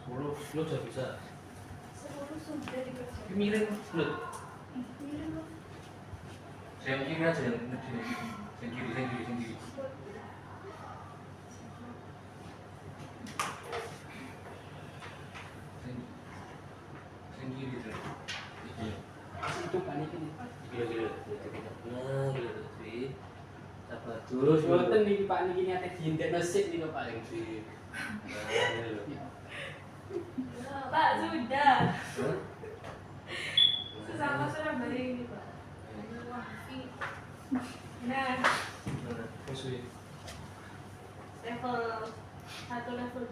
10 sudah bisa. 10 sudah dikerjakan. Miring bulat. Miring loh. Yang kiri aja yang kiri. Yang kiri. Yang kiri tuh. Iya. Itu panik ini. Gila. Nah, gila sih. Terus Boten niki Pak niki niate diindekno sik niku Pak. Pak sudah. Sesama Surabaya ini Pak. Nah, level 1 level 2.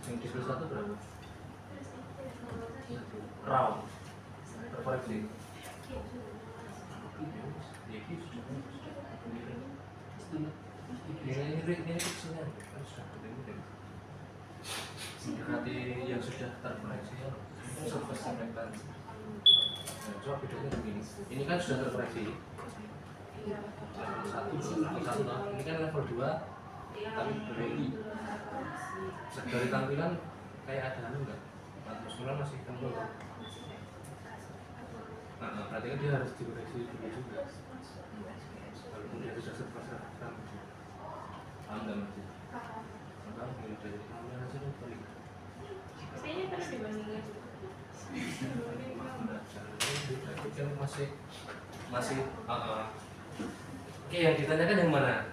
Yang di sebelah 1 berapa? Round. Terkoreksi. Ini kecilnya kan sudah gede. Mendekati yang sudah terkoreksi ya. Surface reflectance. Nah, coba bedanya begini. Ini kan sudah terkoreksi. Satu, ini kan level 2 tapi berani. Dari tampilan kayak ada anu enggak? Atmosfer masih kental. Nah, berarti kan dia harus dikoreksi dulu juga. Walaupun dia sudah serba-serba. Paham nggak Mas? Paham? Dari tampilan aja tuh balik. Kayaknya terus dibandingkan. Itu kan masih Oke, yang ditanyakan yang mana?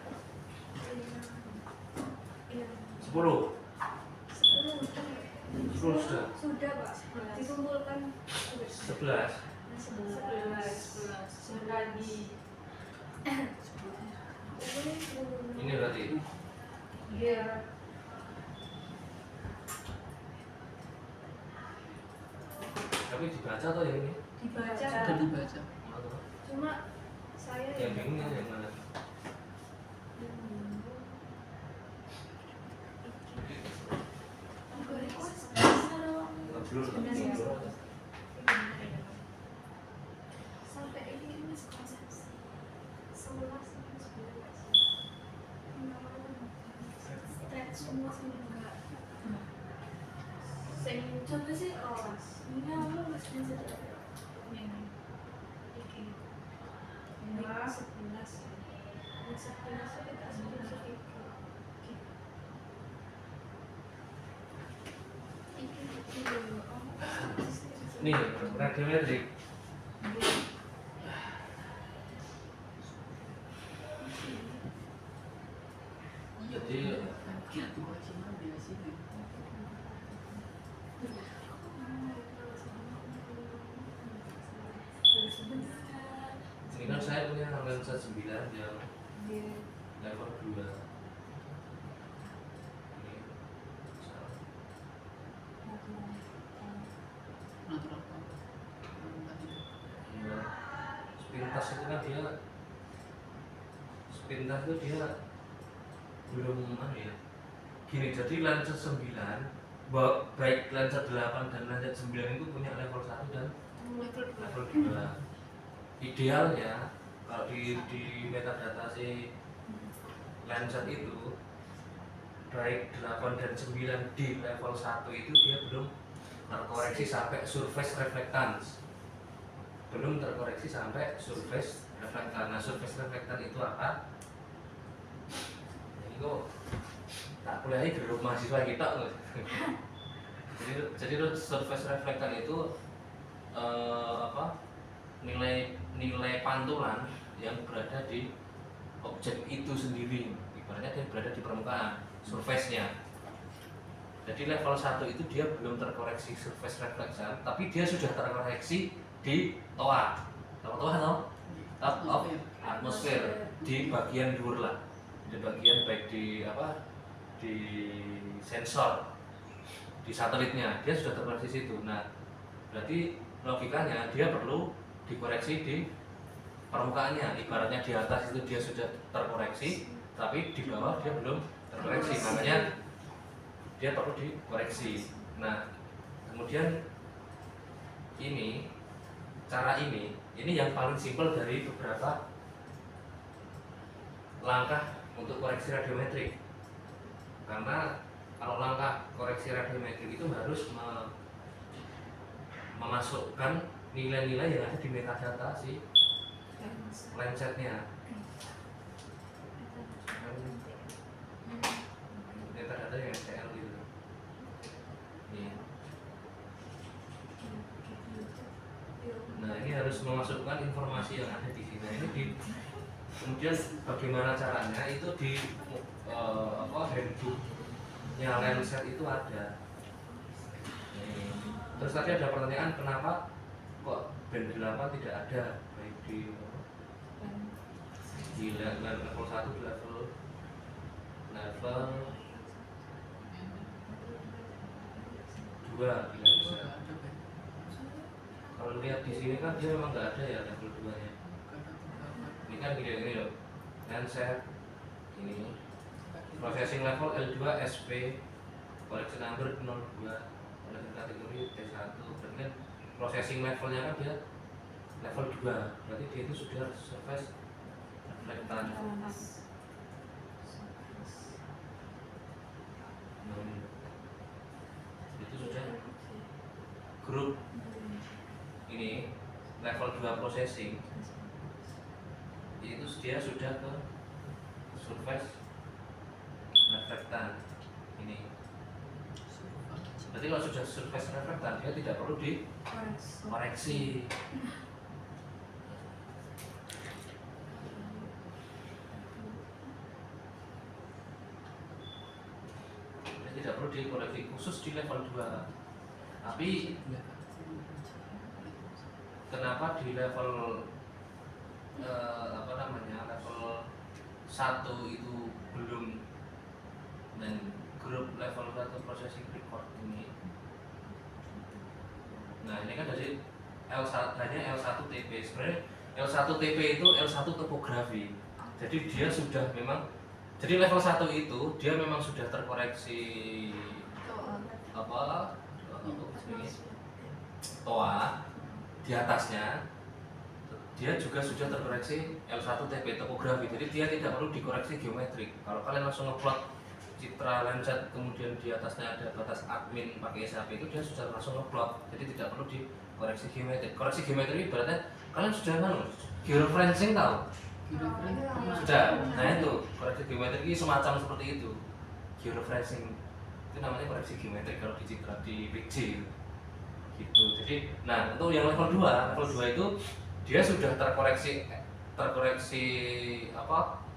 10 sudah. Sudah Pak. Dikumpulkan 11 tadi. ini berarti Iya. tapi dibaca atau yang ini? Dibaca. Sudah dibaca. Cuma saya Yang bingungnya yang mana? Sampai ini masih konsep 11 sampai 11 stretch semua sih enggak coba sih kelas ini aku masih bisa ini 11 kita sebut Nih, radiometrik. Jadi ini kan saya punya lensa 9 yang level 2. Sepintas itu kan dia belum gini, jadi lensa 9 baik lensa 8 dan lensa 9 itu punya level 1 dan level 2. Idealnya kalau di metadata si lensa itu baik 8 dan 9 di level 1 itu dia belum terkoreksi sampai surface reflectance. Belum terkoreksi sampai surface reflectance. Nah, surface reflectance itu apa? Ini kok tak kuliahi grup mahasiswa kita loh. jadi surface reflectance itu nilai pantulan yang berada di objek itu sendiri. Ibaratnya dia berada di permukaan, surface-nya. Jadi level 1 itu dia belum terkoreksi surface reflection, tapi dia sudah terkoreksi di TOA. Tahu TOA atau? Top of atmosphere di bagian luar lah. Di bagian baik di sensor, di satelitnya, dia sudah terkoreksi situ. Nah, berarti logikanya dia perlu dikoreksi di permukaannya. Ibaratnya di atas itu dia sudah terkoreksi, tapi di bawah dia belum terkoreksi. Makanya dia perlu dikoreksi. Nah, kemudian ini cara ini yang paling simpel dari beberapa langkah untuk koreksi radiometrik. Karena kalau langkah koreksi radiometrik itu harus memasukkan nilai-nilai yang ada di metadata si lensetnya. Metadata yang MCL gitu. Nih. Nah, ini harus memasukkan informasi yang ada di sini. Nah, ini kemudian bagaimana caranya itu di handbooknya lenset itu ada. Nih. Terus tadi ada pertanyaan kenapa kok band 8 tidak ada baik di level 1 di level 2 tidak bisa. Kalau lihat di sini kan dia memang nggak ada ya level 2 nya. Ini kan gini loh, lenset ini processing level L2 SP collection number 02 collection kategori T1. Berarti kan processing levelnya kan dia level 2, berarti dia itu sudah surface reflectan. Itu sudah grup ini level 2 processing itu dia sudah ke surface reflectan ini. Berarti kalau sudah surface reflectan dia tidak perlu dikoreksi. Dia tidak perlu dikoreksi khusus di level 2. Tapi kenapa di level level 1 itu belum, dan grup level 1 processing record ini. Nah, ini kan dari L1 hanya L1 TP. Sebenarnya L1 TP itu L1 topografi. Jadi dia sudah memang, jadi level 1 itu dia memang sudah terkoreksi TOA di atasnya. Dia juga sudah terkoreksi L1 TP topografi, jadi dia tidak perlu dikoreksi geometrik. Kalau kalian langsung ngeplot citra lenset kemudian di atasnya ada batas admin pakai SAP, itu dia sudah langsung ngeplot, jadi tidak perlu dikoreksi geometrik. Koreksi geometrik berarti kalian sudah georeferencing tahu? Sudah. Nah, itu koreksi geometrik ini semacam seperti itu. Georeferencing itu namanya koreksi geometrik kalau di citra di PJ gitu. Jadi, nah untuk yang level 2 itu dia sudah terkoreksi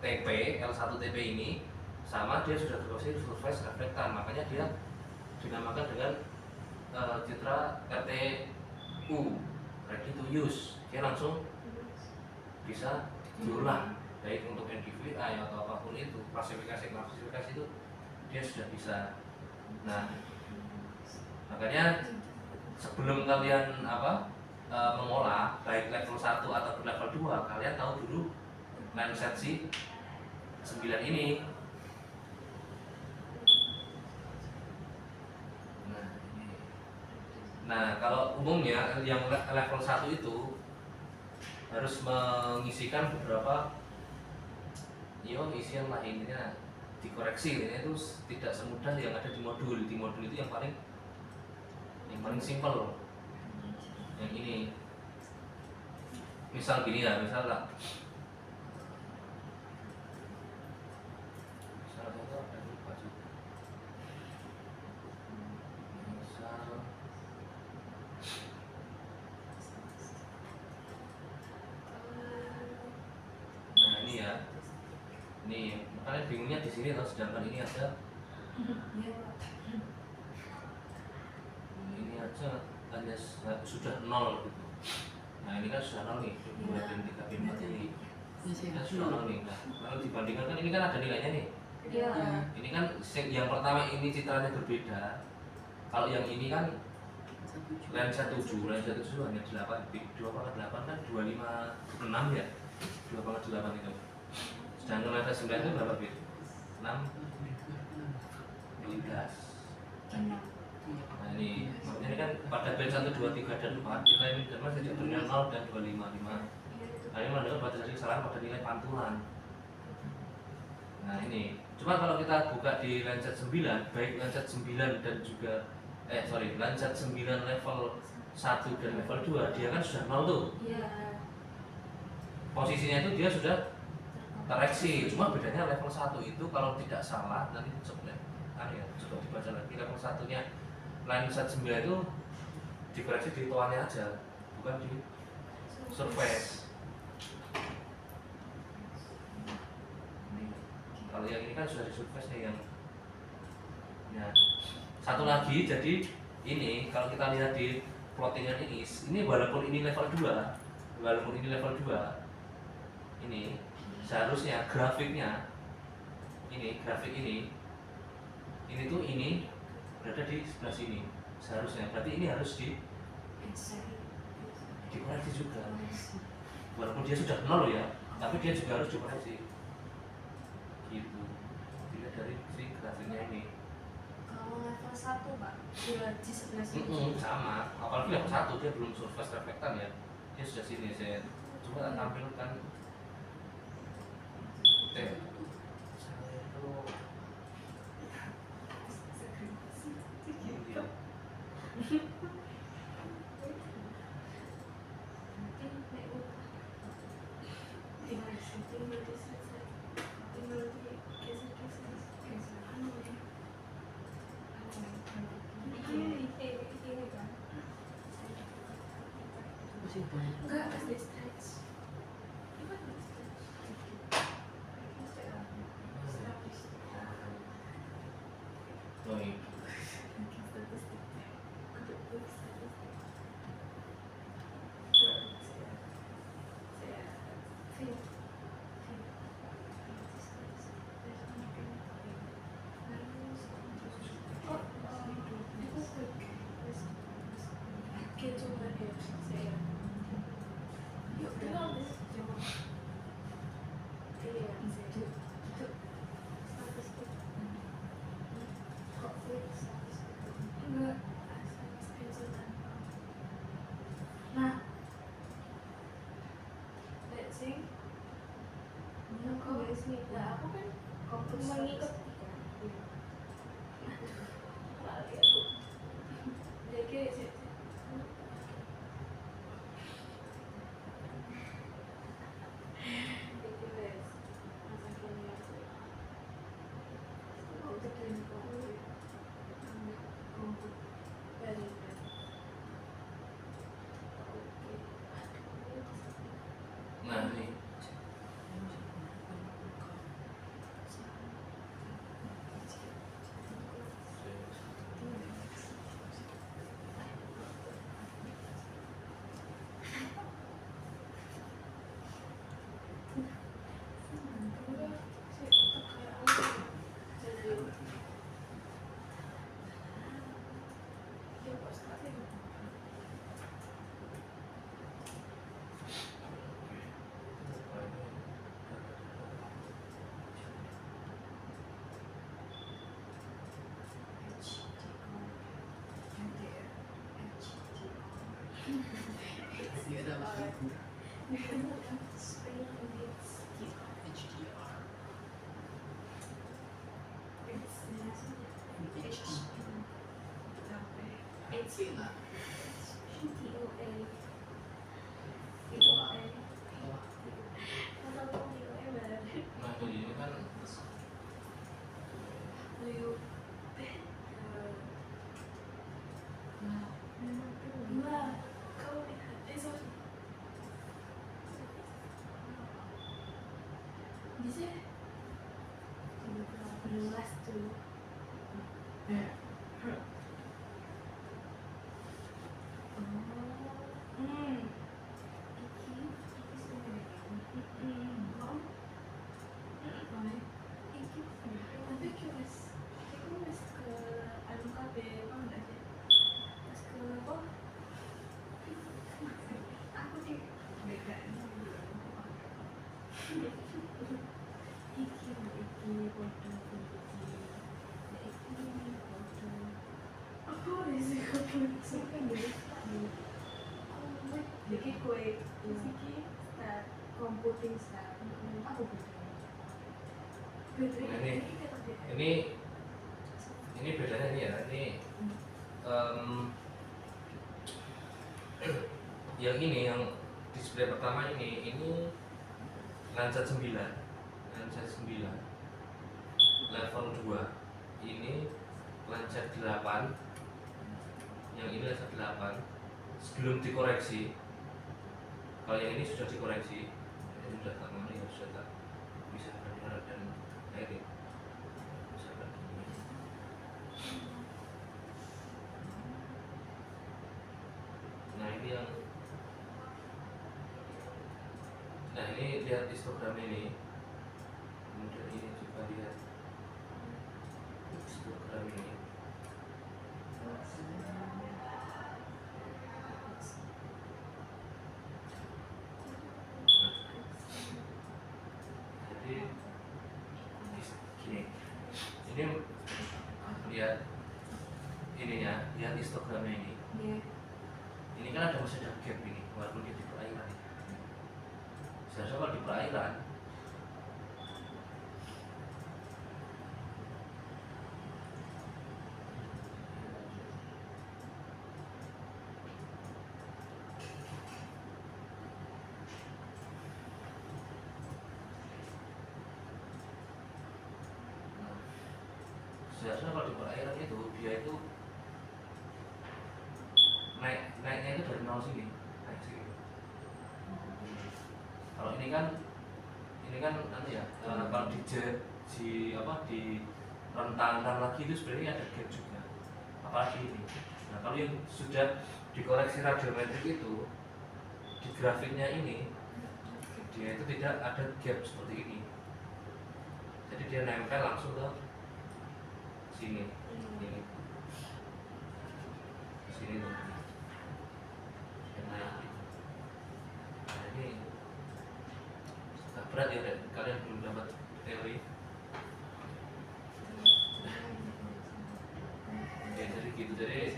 TP L1 TP ini, sama dia sudah terkoreksi surface reflectan, makanya dia dinamakan dengan citra RTU ready to use. Dia langsung bisa diulang baik untuk NDVI atau apapun itu, klasifikasi itu dia sudah bisa. Nah, makanya sebelum kalian mengolah baik level 1 atau level 2, kalian tahu dulu lenset si 9 ini. Nah, kalau umumnya yang level 1 itu harus mengisikan beberapa isian lah, intinya dikoreksi. Ini itu tidak semudah yang ada di modul. Di modul itu yang paling simpel yang ini. Misal gini ya, misal contoh ada lupa juga. Misal ini ya, ini makanya bingungnya di sini, sedangkan ini ada ini aja hanya sudah 0 gitu. Nah, ini kan sudah 0 nih, 2 bin 3 bin 4 ini kan sudah 0 nih. Nah, kalau dibandingkan kan ini kan ada nilainya nih. Ini kan yang pertama ini citranya berbeda. Kalau yang ini kan lensa 7 hanya 8 bit, 2,8 kan 256 ya, 2,8 itu. Sedangkan lensa 9 itu berapa bit? 6 12. Nah ini makanya ini kan pada band 1, 2, 3, dan 4 nilai dan masih jatuhnya 0 dan 25, 5. Nah ini menunjukkan bahwa terjadi kesalahan pada nilai pantulan. Nah ini, cuma kalau kita buka di Lancet 9, baik Lancet 9 dan juga Lancet 9 level 1 dan level 2, dia kan sudah 0 tuh. Iya. Posisinya itu dia sudah tereksi, cuma bedanya level 1 itu kalau tidak salah, nanti coba dibaca lagi, level 1-nya Lancet 9 itu dikoreksi di toanya aja, bukan di surface. Kalau yang ini kan sudah di surface nih yang ya. Satu lagi, jadi ini kalau kita lihat di plottingan ini walaupun ini level 2 ini seharusnya grafiknya grafik ini tuh ini berada di sebelah sini seharusnya, berarti ini harus dikoreksi juga walaupun dia sudah 0 ya, tapi dia juga harus dikoreksi gitu, dilihat dari si grafiknya ini. Kalau level 1 Pak, dia di sebelah sini. Sama, apalagi level 1 dia belum surface reflektan ya, dia sudah sini. Saya coba tampilkan saya itu ini dia. Enggak, pas di stretch. Oh, ini. Nah, let's see. Nah, aku kan mengikut lali aku. Jadi Nah ini nah ini kan bisa berulas tuh. Tapi curious, aku mas ke anu KB, apa enggak sih? Mas ke apa? Aku di beda iki foto iki foto. Kok risiko kan dulu. Jadi kue fisiki dan computing style. Aku bedanya. Ini bedanya nih ya, ini yang ini yang display pertama ini Lancet 9 level 2, ini Lancet 8, yang ini Lancet 8 sebelum dikoreksi. Kalau yang ini sudah dikoreksi, ini sudah tak mana ya, sudah tak bisa dan ini bisa begini. Nah ini lihat histogram ini, kemudian ini coba lihat histogram ini. Jadi gini, ini lihat ininya, lihat histogramnya ini. Ini kan masih ada gap ini, walaupun dia di perairan. Seharusnya kalau di perairan itu dia itu naiknya itu dari nol sini, naik sini. Kalau ini kan anu ya, kalau di rentangkan lagi itu sebenarnya ada gap juga, apalagi ini. Nah kalau yang sudah dikoreksi radiometrik itu di grafiknya ini dia itu tidak ada gap seperti ini, jadi dia nempel langsung ke sini, ini sini tuh. Nah ini agak berat ya, kalian belum dapat teori. Ya jadi gitu, jadi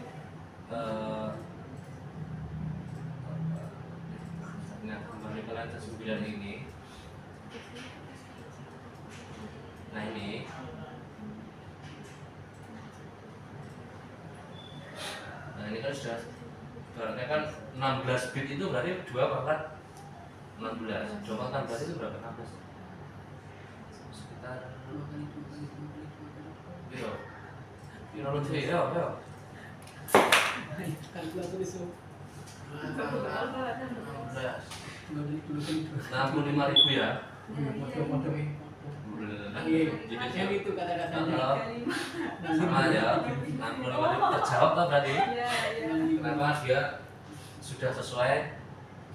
nah kembali ke Lancet 9 ini. Nah ini kan sudah berarti kan 16 bit itu berarti 2 pangkat 16. 2 pangkat 16 itu berapa? 16 sekitar Piro lebih ya. Kalkulator itu 65.000 ya. yang itu kata-katanya Sama aja, 65.000 terjawab kan berarti. Kenapa dia sudah sesuai?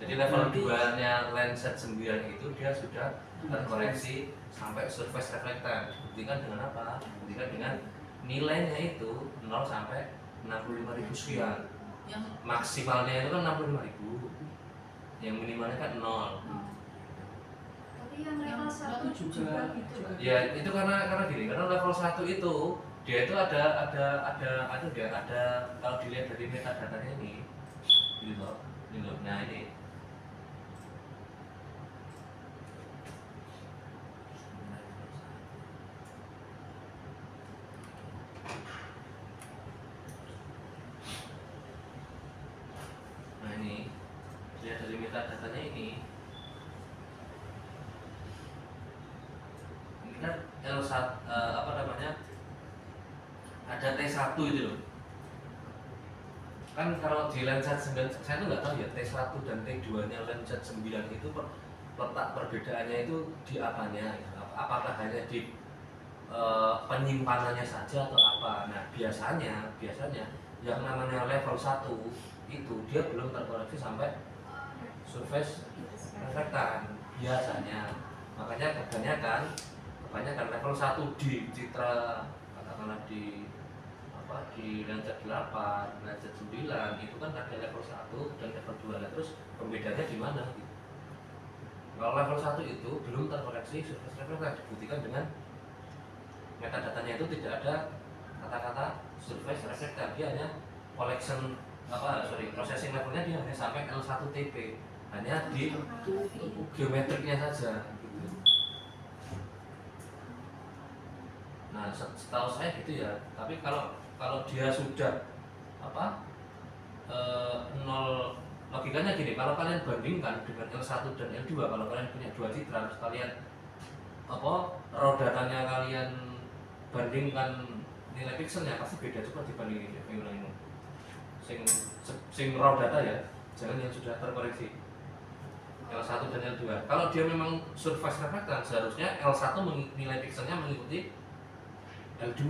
Jadi level 2 nya Lancet 9 itu dia sudah terkoreksi sampai surface reflectance. Buktikan dengan apa? Buktikan dengan nilainya itu 0 sampai 65.000 sekian. Yang Maksimalnya itu kan 65.000, yang minimalnya kan 0. tapi yang level 1 juga gitu. Ya itu karena gini, karena level 1 itu dia itu ada kalau dilihat dari metadatanya ini loh. Nah ini lihat dari metadatanya ini kan L1 ada T1 itu loh. Kan kalau di Lancet 9 saya tuh nggak tahu ya T1 dan T2 nya Lancet 9 itu letak perbedaannya itu di apanya, apakah hanya di penyimpanannya saja atau apa. Nah biasanya yang namanya level 1 itu dia belum terkoreksi sampai surface reflectance biasanya. Makanya kebanyakan level 1 di citra, katakanlah di Lancet 8, Lancet 9 itu kan ada level 1 dan level 2. Nah, terus pembedanya di mana gitu. Kalau level 1 itu belum terkoreksi surface reflectance, dibuktikan dengan metadatanya itu tidak ada kata-kata surface reflector, dia hanya collection processing levelnya dia hanya sampai L1 TP, hanya di geometriknya saja gitu. Nah setahu saya gitu ya, tapi kalau dia sudah nol, logikanya gini, kalau kalian bandingkan dengan L1 dan L2, kalau kalian punya dua citra terus kalian raw datanya kalian bandingkan nilai pixelnya pasti beda, coba dibandingin ya, ini sing raw data ya, jangan yang sudah terkoreksi L1 dan L2. Kalau dia memang surface reflectan, seharusnya L1 nilai pixelnya mengikuti L2.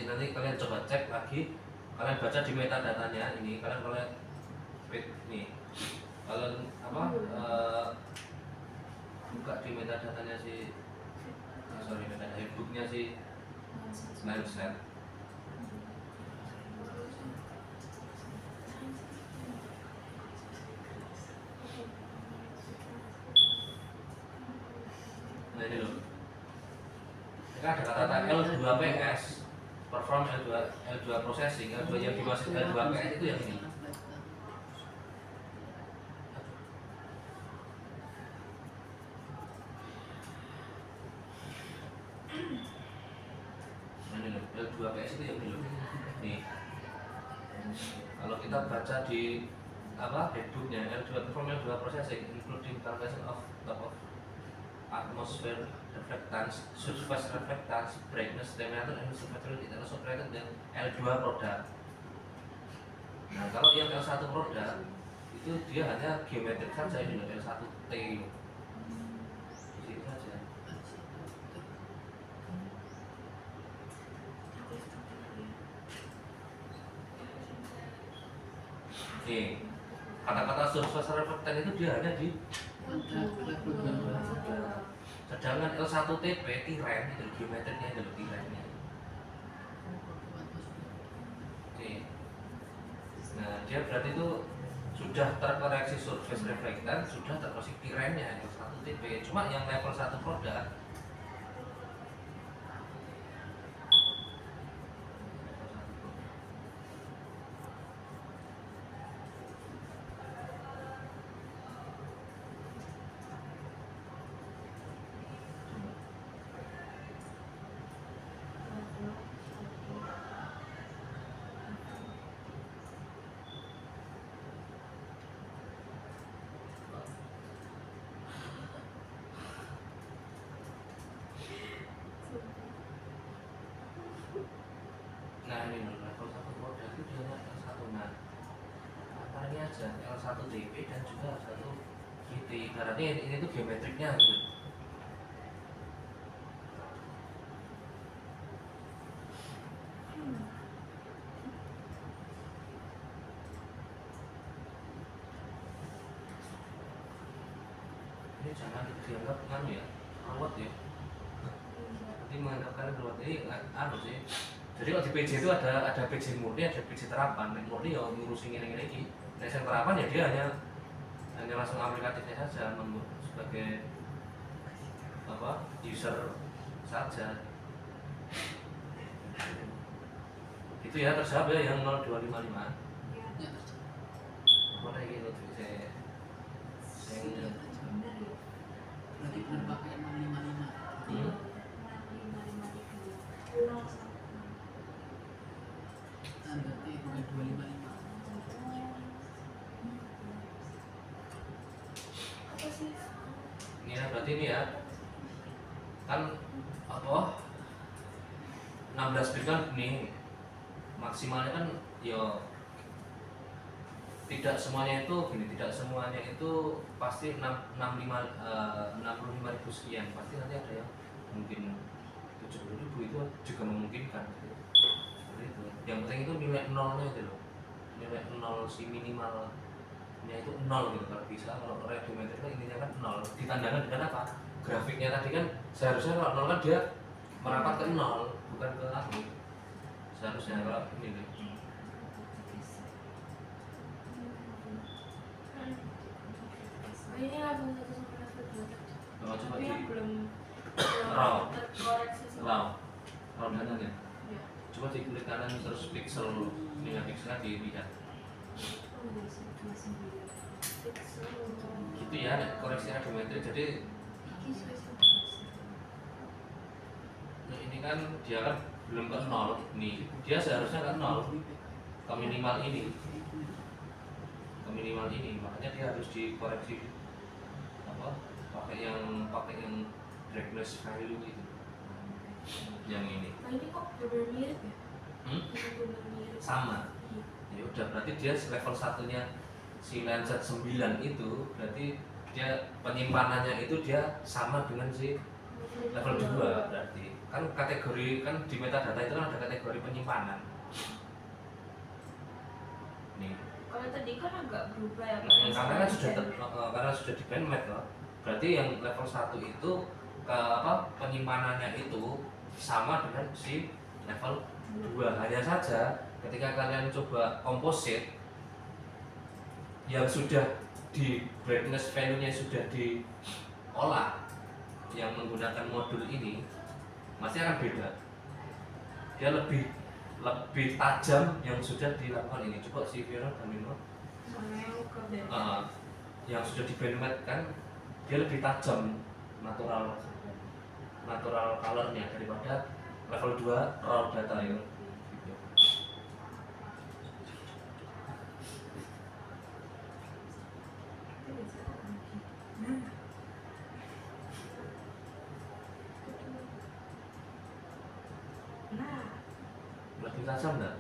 Nanti kalian coba cek lagi, kalian baca di metadatanya ini, kalian nih, kalian buka di metadatanya si metadata handbooknya si Snapchat. Nah ini loh, ini ada kata L2PS, perform L2 processing, L2 yang dimaksud L2PS itu yang ini. Ini loh, L2PS itu yang ini loh. Nih, kalau kita baca di handbooknya, L2 perform L2 processing including calculation of top of atmosphere reflectance, surface reflectance, brightness, diameter, and surface internal operated dan L2 produk. Nah kalau yang L1 produk itu dia hanya geometrik saja, ini loh L1T di sini saja. Nih kata-kata surface reflectance itu dia hanya di sedangkan L1TP tiren itu geometriknya itu tirennya. Oke. Nah dia berarti itu sudah terkoreksi surface reflectance, sudah terkoreksi tirennya L1TP. Cuma yang level 1 produk ini loh, level 1 produk itu dia L1. Nah antaranya aja L1TP dan juga L1 GT, ibaratnya ini tuh geometriknya gitu. Ini jangan dianggap ya, ruwet ya. Nanti menganggap kalian ruwet ini sih. Jadi kalau di PJ itu ada PJ murni, ada PJ terapan. Yang murni ya ngurusin ini. Nah yang terapan ya dia hanya langsung aplikatifnya saja, sebagai user saja. Itu ya terjawab ya yang 0255. Mana gitu saya Berarti benar pakai 655. Berarti bukan 255. Apa sih? ini ya, berarti ini ya kan 16 bit kan nih maksimalnya kan ya tidak semuanya itu pasti 65.000 sekian, pasti nanti ada yang mungkin 70.000, itu juga memungkinkan seperti itu. Yang penting itu nilai nolnya itu loh, nilai nol si minimal nya itu nol gitu kalau bisa. Kalau radiometrik kan ininya kan nol, ditandangkan dengan apa, grafiknya tadi kan seharusnya kalau nol kan dia merapat ke nol bukan ke langit seharusnya. Kalau ini nih ini level 1 sampai level 2 tadi. coba Tapi di yang belum raw terkoreksi sama. raw datanya Ya. coba di klik kanan terus pixel megapikselnya dilihat Oh, iya sih, 29 pixel. gitu ya, koreksi radiometrik. Jadi Iki sih. nah ini kan dia kan belum ke nol nih, dia seharusnya ke nol, ke minimal ini, makanya dia harus dikoreksi apa, pakai yang brightness value itu yang ini. Nah, ini kok benar mirip ya? Hmm? Ini benar mirip. Sama Iya. ya udah, berarti dia level satunya si Landsat 9 itu berarti dia penyimpanannya itu dia sama dengan si level 2. Berarti kan kategori kan di metadata itu kan ada kategori penyimpanan nih. Kalau tadi kan agak berubah ya. Karena kan karena sudah di bandmat loh. Berarti yang level 1 itu ke apa, penyimpanannya itu sama dengan si level 2. Hanya saja ketika kalian coba komposit yang sudah di brightness value-nya sudah diolah yang menggunakan modul ini masih akan beda. Dia lebih tajam yang sudah dilakukan ini. Coba si Vero dan Mino Sama yang ke band. yang sudah di bandmat kan dia lebih tajam natural colornya daripada level 2 raw data ya gitu. Nah, Lebih tajam enggak?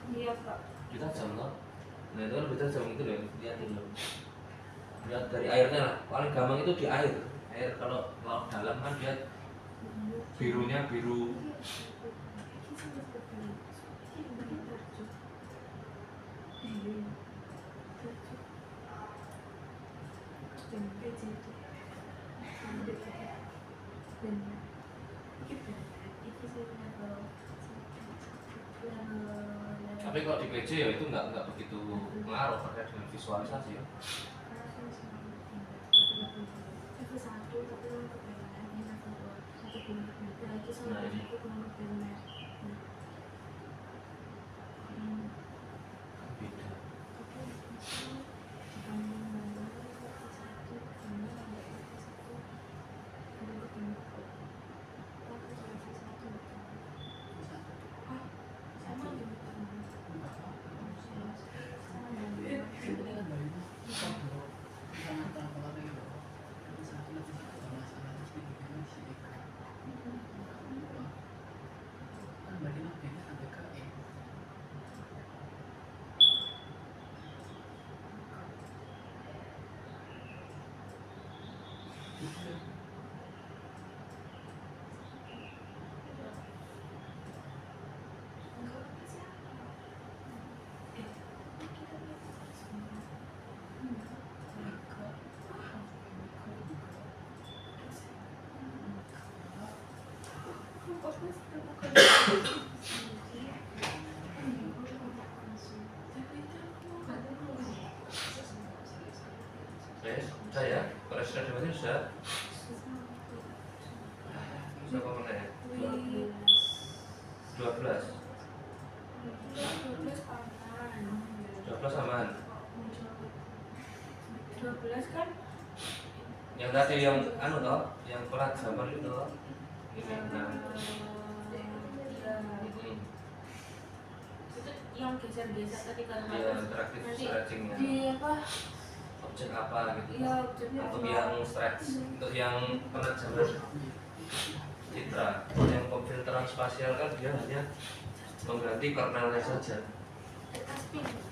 iya Kak. Lebih tajam loh. Nah itu kan lebih tajam itu loh, lihat dulu. Lihat dari airnya lah, paling gampang itu di air. Air kalau laut dalam kan dia birunya biru. Tapi kalau di PJ ya itu nggak begitu pengaruh terkait dengan visualisasi ya. Nah ini beda. Sudah ya, koreksi radiometrik sudah. Sudah apa mana ya? 12 aman. 12 kan Yang tadi yang anu toh, yang pelat zaman itu toh. Ini nah. itu yang geser-geser tadi kan Iya, interaktif nanti stretchingnya. di apa objek apa gitu. Iya, objeknya Untuk apa? yang stretch, untuk yang penerjaman citra, yang pemfilteran spasial kan dia hanya mengganti kernelnya saja. Aspin.